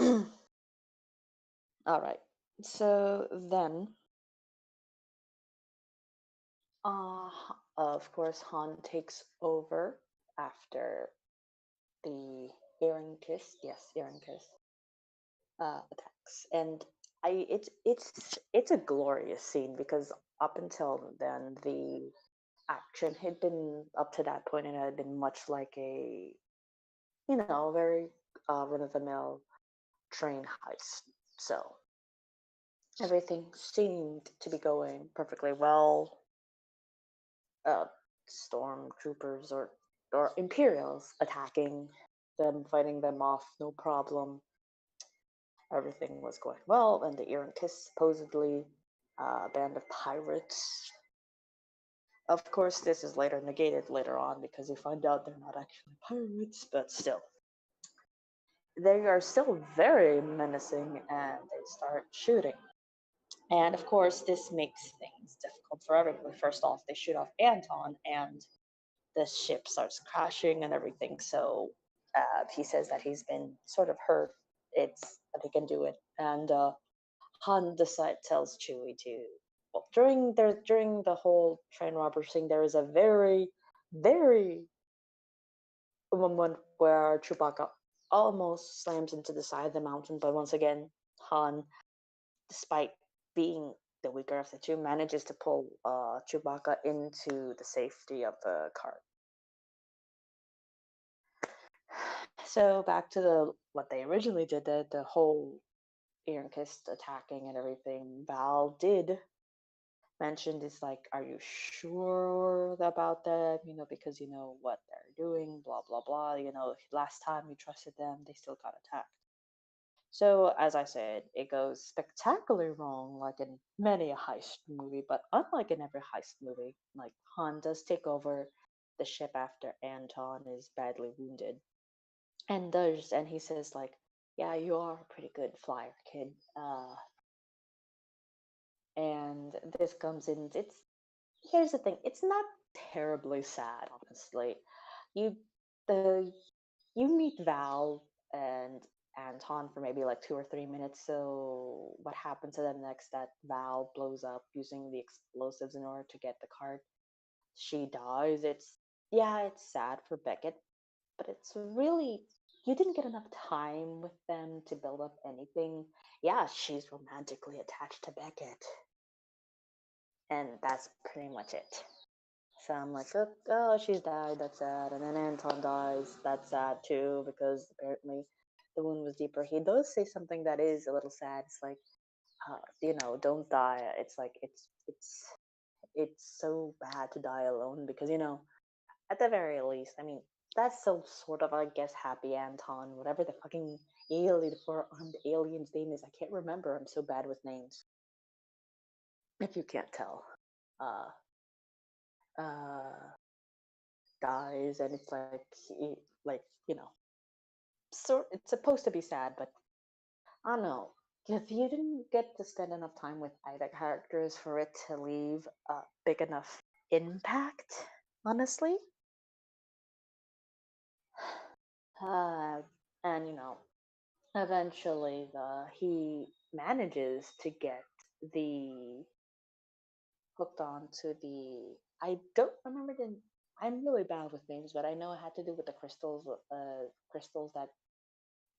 All right. So then, of course, Han takes over after the Aaron kiss. Yes, Aaron kiss attacks, and it's a glorious scene because up until then the action had been up to that point and it had been much like a very run of the mill train heist. So everything seemed to be going perfectly well. Uh, Stormtroopers or Imperials attacking them, fighting them off, no problem. Everything was going well, and the Iron Kiss supposedly a band of pirates. Of course, this is later negated later on because you find out they're not actually pirates, but still. They are still very menacing and they start shooting. And of course, this makes things difficult for everybody. First off, they shoot off Anton, and the ship starts crashing and everything. So he says that he's been sort of hurt. It's that he can do it, and Han tells Chewie to. Well, during the whole train robbery thing, there is a very moment where Chewbacca almost slams into the side of the mountain, but once again, Han, despite being the weaker of the two, manages to pull Chewbacca into the safety of the cart. So back to what they originally did, the whole Ironclad attacking and everything. Val did mention this, like, are you sure about them? Because you know what they're doing, blah blah blah. Last time you trusted them, they still got attacked. So, as I said, it goes spectacularly wrong, like in many a heist movie, but unlike in every heist movie, like Han does take over the ship after Anton is badly wounded. And he says, like, yeah, you are a pretty good flyer, kid. And this comes in, here's the thing, it's not terribly sad, honestly. You the you meet Val and Anton for maybe like 2 or 3 minutes. So what happens to them next? That Val blows up using the explosives in order to get the card. She dies. It's sad for Beckett, but it's really, you didn't get enough time with them to build up anything. Yeah, she's romantically attached to Beckett, and that's pretty much it. So I'm like, oh, she's died, that's sad. And then Anton dies, that's sad too, because apparently the wound was deeper. He does say something that is a little sad. It's like, don't die. It's like, it's so bad to die alone because, at the very least, I mean, that's so sort of, I guess, happy Anton, whatever the fucking alien, four-armed alien's name is. I can't remember. I'm so bad with names. If you can't tell. Uh, uh, Dies, and it's like like so it's supposed to be sad, but I don't know, if you didn't get to spend enough time with either characters for it to leave a big enough impact, honestly. uh, and eventually he manages to get the hooked on to the, I don't remember the, I'm really bad with names, but I know it had to do with the crystals that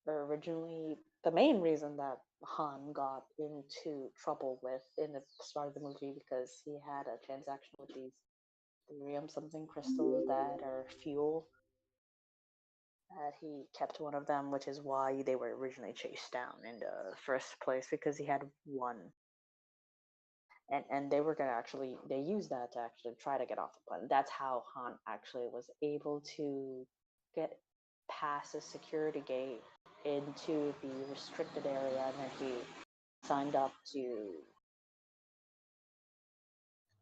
were originally the main reason that Han got into trouble with in the start of the movie, because he had a transaction with these therium something crystals that are fuel. That he kept one of them, which is why they were originally chased down in the first place, because he had one. And they were gonna actually, they used that to actually try to get off the planet. That's how Han actually was able to get past the security gate into the restricted area, and then he signed up to.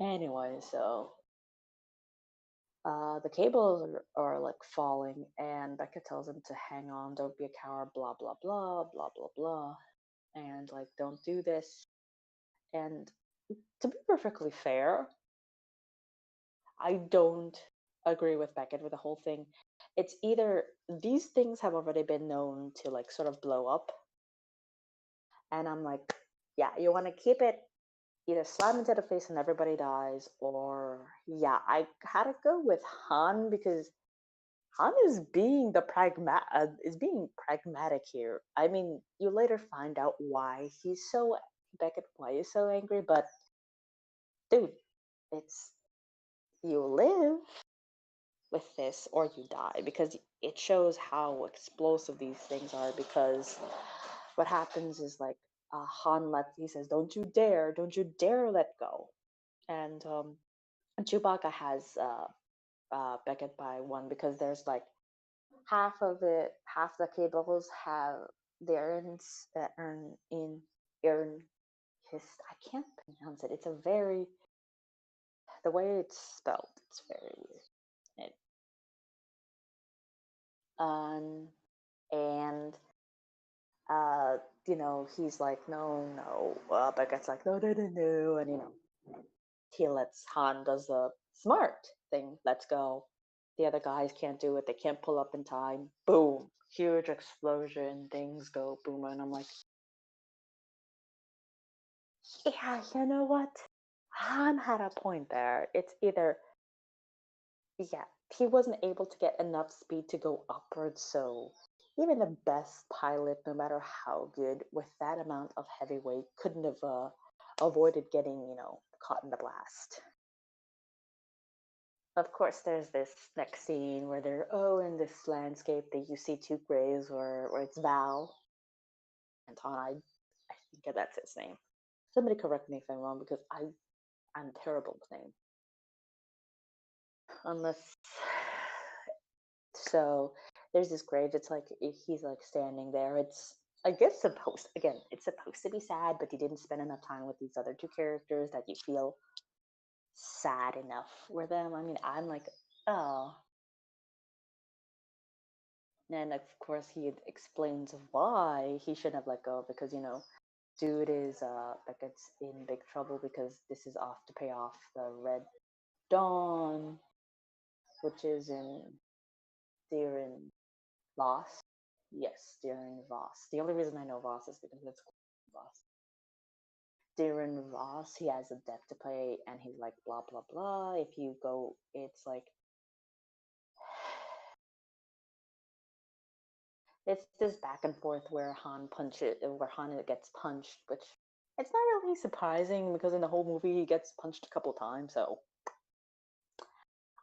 Anyway, so the cables are like falling, and Becca tells him to hang on, don't be a coward, blah blah blah blah blah blah, and like, don't do this. And to be perfectly fair, I don't agree with Beckett with the whole thing. It's either these things have already been known to like sort of blow up, And I'm like, yeah, you want to keep it either slam into the face and everybody dies, or yeah, I had to go with Han because Han is being pragmatic here. I mean, you later find out why he's so Beckett why he's so angry, but dude, it's you live with this or you die because it shows how explosive these things are. Because what happens is like he says, don't you dare let go," and Chewbacca has Beckett by one because there's like half the cables have the urns that earn in urn his. I can't pronounce it. It's a very the way it's spelled. It's very weird. It, um, and uh, he's like, no, no. Beckett's like, no, no, no, no, and he lets Han does the smart thing. Let's go. The other guys can't do it. They can't pull up in time. Boom. Huge explosion. Things go boom. And I'm like, yeah, you know what? Han had a point there. It's either, yeah, he wasn't able to get enough speed to go upwards. So even the best pilot, no matter how good, with that amount of heavy weight, couldn't have avoided getting, caught in the blast. Of course, there's this next scene where they're in this landscape that you see two graves where it's Val and Ton. I think that's his name. Somebody correct me if I'm wrong because I'm terrible with names. Unless so, there's this grave. It's like he's like standing there. It's I guess it's supposed to be sad, but you didn't spend enough time with these other two characters that you feel sad enough for them. I mean, I'm like, oh, and of course, he explains why he shouldn't have let go because dude is like it's in big trouble because this is off to pay off the Red Dawn, which is in Deeren Voss. Yes, Deeren Voss. The only reason I know Voss is because it's Voss. Deeren Voss, he has a debt to pay, and he's like blah blah blah. If you go, it's like it's this back and forth where Han gets punched, which it's not really surprising because in the whole movie he gets punched a couple times, so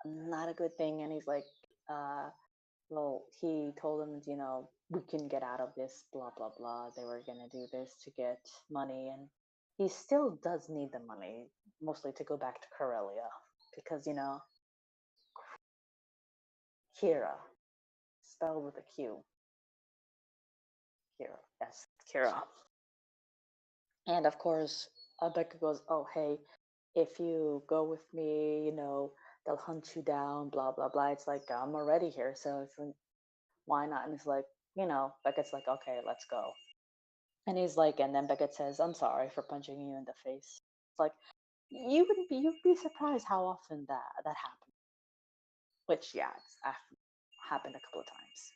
not a good thing. And he's like, well, he told him, we can get out of this, blah blah blah. They were gonna do this to get money, and he still does need the money, mostly to go back to Corellia because Kira, spelled with a Q, Kira, yes, Kira. And of course, Becca goes, "Oh, hey, if you go with me, they'll hunt you down, blah, blah, blah." It's like, I'm already here. So it's like, why not? And it's like, Beckett's like, "Okay, let's go." And he's like, and then Beckett says, "I'm sorry for punching you in the face." It's like, you'd be surprised how often that happens. Which, yeah, it's happened a couple of times.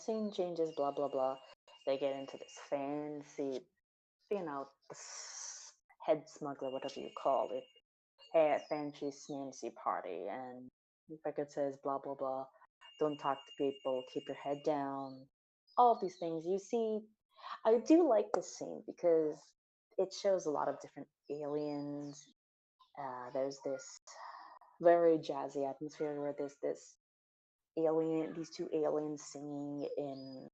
Scene changes, blah, blah, blah. They get into this fancy the head smuggler, whatever you call it, at fancy smancy party, and Beckett says blah blah blah, don't talk to people, keep your head down, all these things. You see, I do like this scene because it shows a lot of different aliens. There's this very jazzy atmosphere where there's these two aliens singing in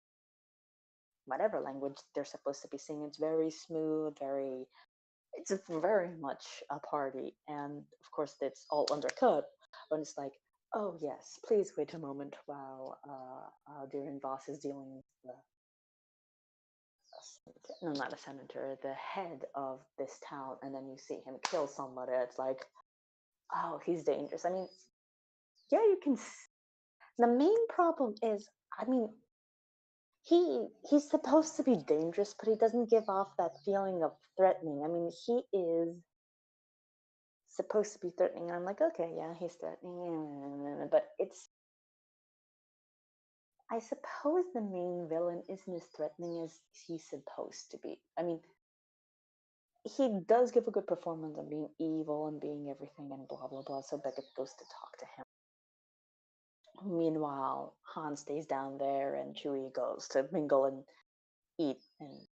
whatever language they're supposed to be singing. It's very smooth, it's very much a party, and of course it's all undercut when it's like, oh yes, please wait a moment while Darren Voss is dealing with no, not a senator, the head of this town, and then you see him kill somebody. It's like, oh, he's dangerous. I mean, yeah, you can. The main problem is, I mean, he's supposed to be dangerous, but he doesn't give off that feeling of threatening. I mean, he is supposed to be threatening, and I'm like, okay, yeah, he's threatening, but I suppose the main villain isn't as threatening as he's supposed to be. I mean, he does give a good performance on being evil and being everything and blah blah blah. So Beckett goes to talk to him. Meanwhile, Han stays down there and Chewie goes to mingle and eat and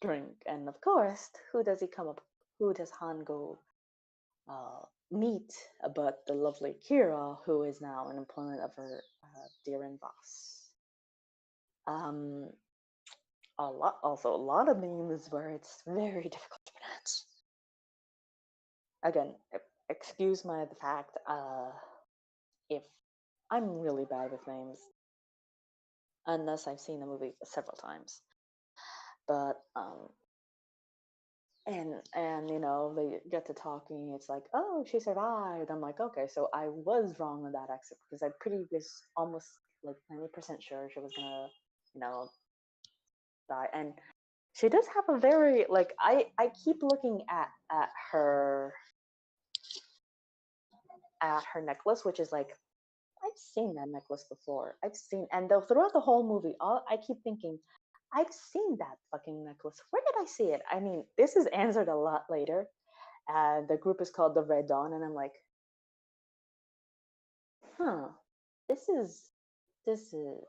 drink. And of course, who does he come up? Who does Han go meet but the lovely Kira, who is now in employment of her dear and boss? Um, also a lot of names where it's very difficult to pronounce. Again, excuse my the fact if I'm really bad with names, unless I've seen the movie several times. But and you know they get to talking. It's like, oh, she survived. I'm like, okay, so I was wrong on that exit because I pretty was almost like 90% sure she was gonna, you know, die. And she does have a very like I keep looking at her necklace, which is like I've seen that necklace before. I've seen, and though throughout the whole movie, I keep thinking, I've seen that fucking necklace. Where did I see it? I mean, this is answered a lot later. The group is called the Red Dawn, and I'm like, huh, this is this is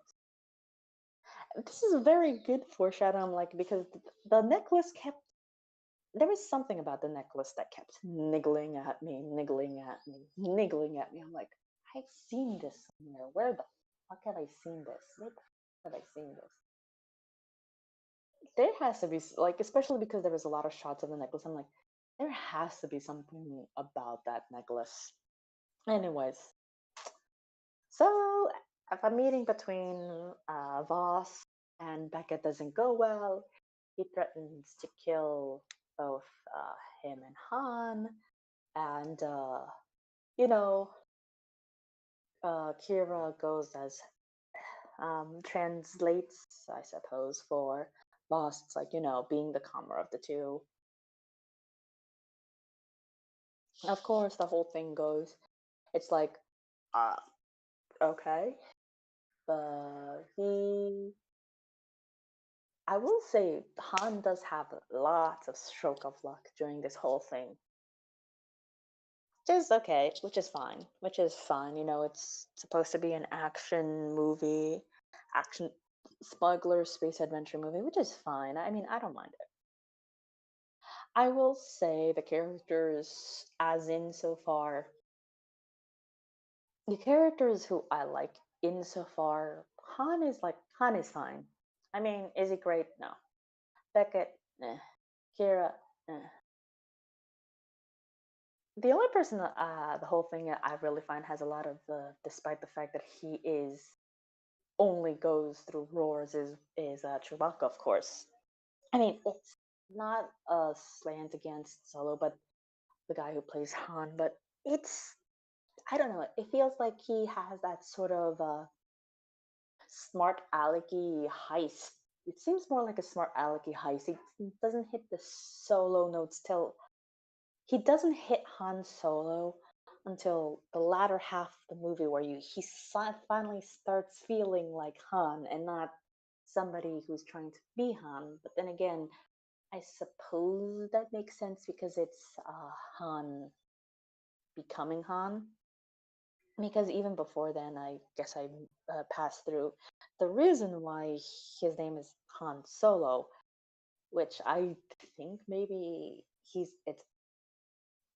this is a very good foreshadow. I'm like, because the necklace kept there was something about the necklace that kept niggling at me, niggling at me, niggling at me. I'm like, I've seen this somewhere. Where the fuck have I seen this? Where the fuck have I seen this? There has to be like, especially because there was a lot of shots of the necklace. I'm like, there has to be something about that necklace. Anyways, so if a meeting between Voss and Beckett doesn't go well, he threatens to kill both him and Han, and you know, Kira goes as translates, I suppose, for Voss. It's like, you know, being the calmer of the two. Of course, the whole thing goes. It's like, uh, okay, but I will say, Han does have lots of stroke of luck during this whole thing. Which is okay, which is fine, which is fine. You know, it's supposed to be an action movie, action smuggler space adventure movie, which is fine. I mean, I don't mind it. I will say the characters, as insofar, the characters who I like insofar, Han is fine. I mean, is he great? No. Beckett, eh. Kira, eh. The only person that the whole thing that I really find has a lot of despite the fact that he is only goes through roars is Chewbacca, of course. I mean, it's not a slant against Solo, but the guy who plays Han, but it's I don't know. It feels like he has that sort of smart alecky heist. It seems more like a smart alecky heist. He doesn't hit the Solo notes till he doesn't hit Han Solo until the latter half of the movie, where finally starts feeling like Han and not somebody who's trying to be Han. But then again, I suppose that makes sense because it's Han becoming Han. Because even before then, I guess I passed through the reason why his name is Han Solo, which I think maybe it's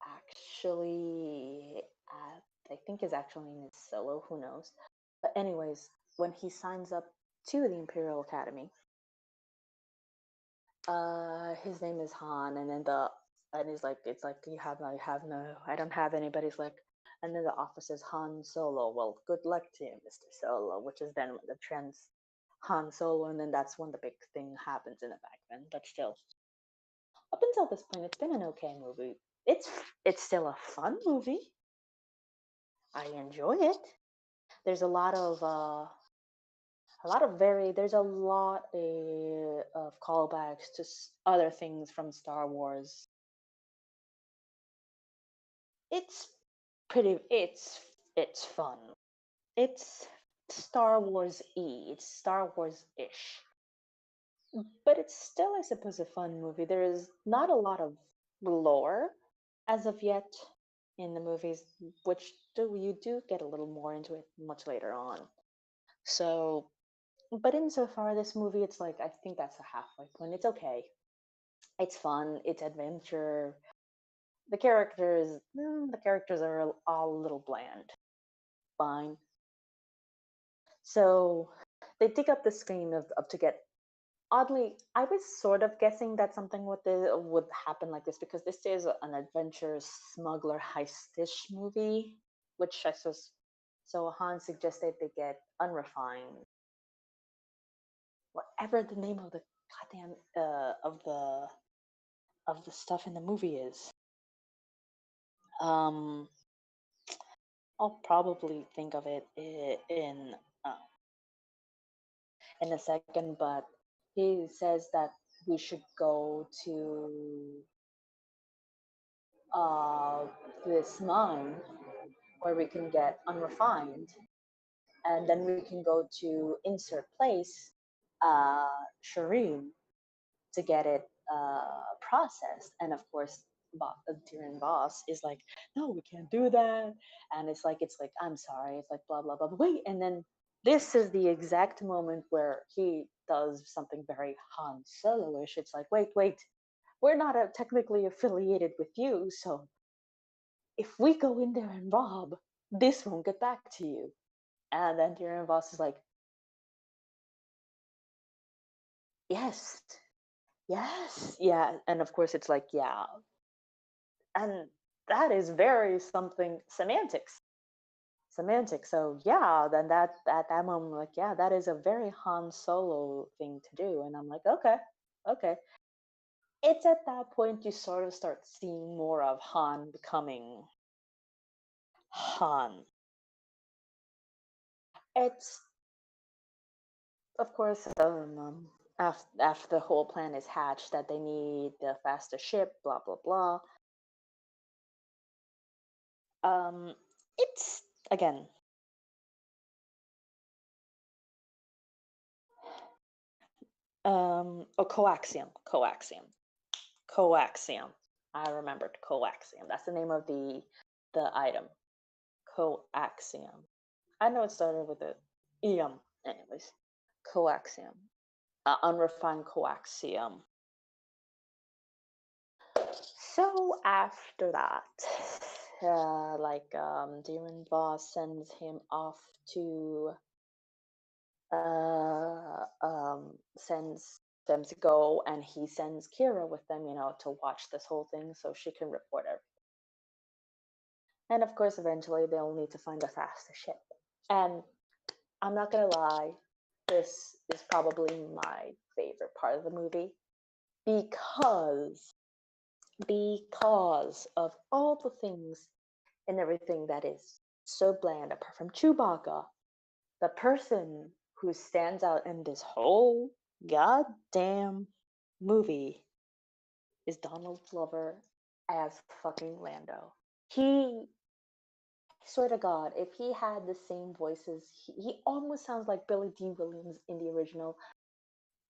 actually I think his actual name is Solo. Who knows? But anyways, when he signs up to the Imperial Academy, his name is Han, and then he's like, it's like you have no, I don't have anybody's like, and then the officer says Han Solo. Well, good luck to you, Mr. Solo, which is then the trans Han Solo, and then that's when the big thing happens in the back then. But still, up until this point, it's been an okay movie. It's still a fun movie. I enjoy it. There's there's a lot of callbacks to other things from Star Wars. It's pretty. It's fun. It's Star Wars It's Star Wars ish, but it's still, I suppose, a fun movie. There is not a lot of lore as of yet in the movies, which you do get a little more into it much later on. So, but insofar this movie, it's like I think that's a halfway point. It's okay. It's fun. It's adventure. The characters are all a little bland. Fine. So they dig up the screen of to get. Oddly, I was sort of guessing that something would happen like this because this is an adventure smuggler heistish movie, which I suppose. So Han suggested they get unrefined, whatever the name of the goddamn of the stuff in the movie is. Um, I'll probably think of it uh, in a second, but he says that we should go to uh, this mine where we can get unrefined, and then we can go to insert place, uh, Shireen, to get it processed. And of course, Tyrion boss is like, no, we can't do that. And it's like, I'm sorry. It's like blah blah blah. But wait, and then this is the exact moment where he does something very Han Solo-ish. It's like, wait, we're not technically affiliated with you, so if we go in there and rob, this won't get back to you. And then Tyrion boss is like, yes, yes, yeah. And of course, it's like, yeah, and that is very something semantics. So yeah, then that at that moment, like, yeah, that is a very Han Solo thing to do. And I'm like, okay. It's at that point you sort of start seeing more of Han becoming Han. It's of course after the whole plan is hatched that they need the faster ship, blah blah blah. It's again coaxium. I remembered coaxium. That's the name of the item. Coaxium. I know it started with a ium. Anyways, coaxium. Unrefined coaxium. So after that, Demon Boss sends him off to sends them to go, and he sends Kira with them, to watch this whole thing so she can report everything. And of course, eventually they'll need to find a faster ship. And I'm not gonna lie, this is probably my favorite part of the movie because of all the things and everything that is so bland, apart from Chewbacca, the person who stands out in this whole goddamn movie is Donald Glover as fucking Lando. He, swear to God, if he had the same voices, he almost sounds like Billy D. Williams in the original.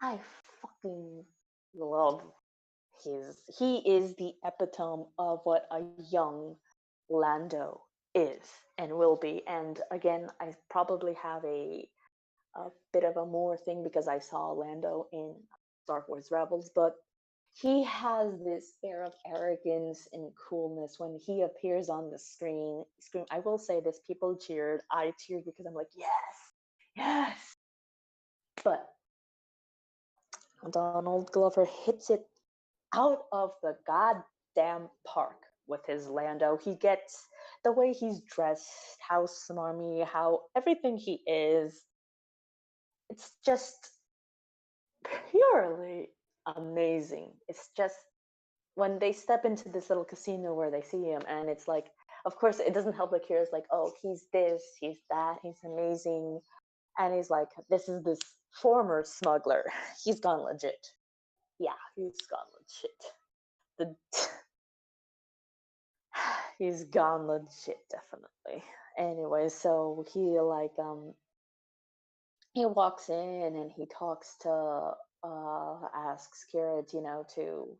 I fucking love he is the epitome of what a young Lando is and will be. And again, I probably have a bit of a more thing because I saw Lando in Star Wars Rebels, but he has this air of arrogance and coolness when he appears on the screen. I will say this: people cheered. I cheered because I'm like, yes. But Donald Glover hits it out of the goddamn park with his Lando. He gets the way he's dressed, how smarmy, how everything he is. It's just purely amazing. It's just when they step into this little casino where they see him, and it's like, of course, it doesn't help that Kira's like, oh, he's this, he's that, he's amazing. And he's like, this is this former smuggler. He's gone legit. Yeah, he's gone legit. He's gone legit, definitely. Anyway, so he he walks in and he talks to asks Kira, to,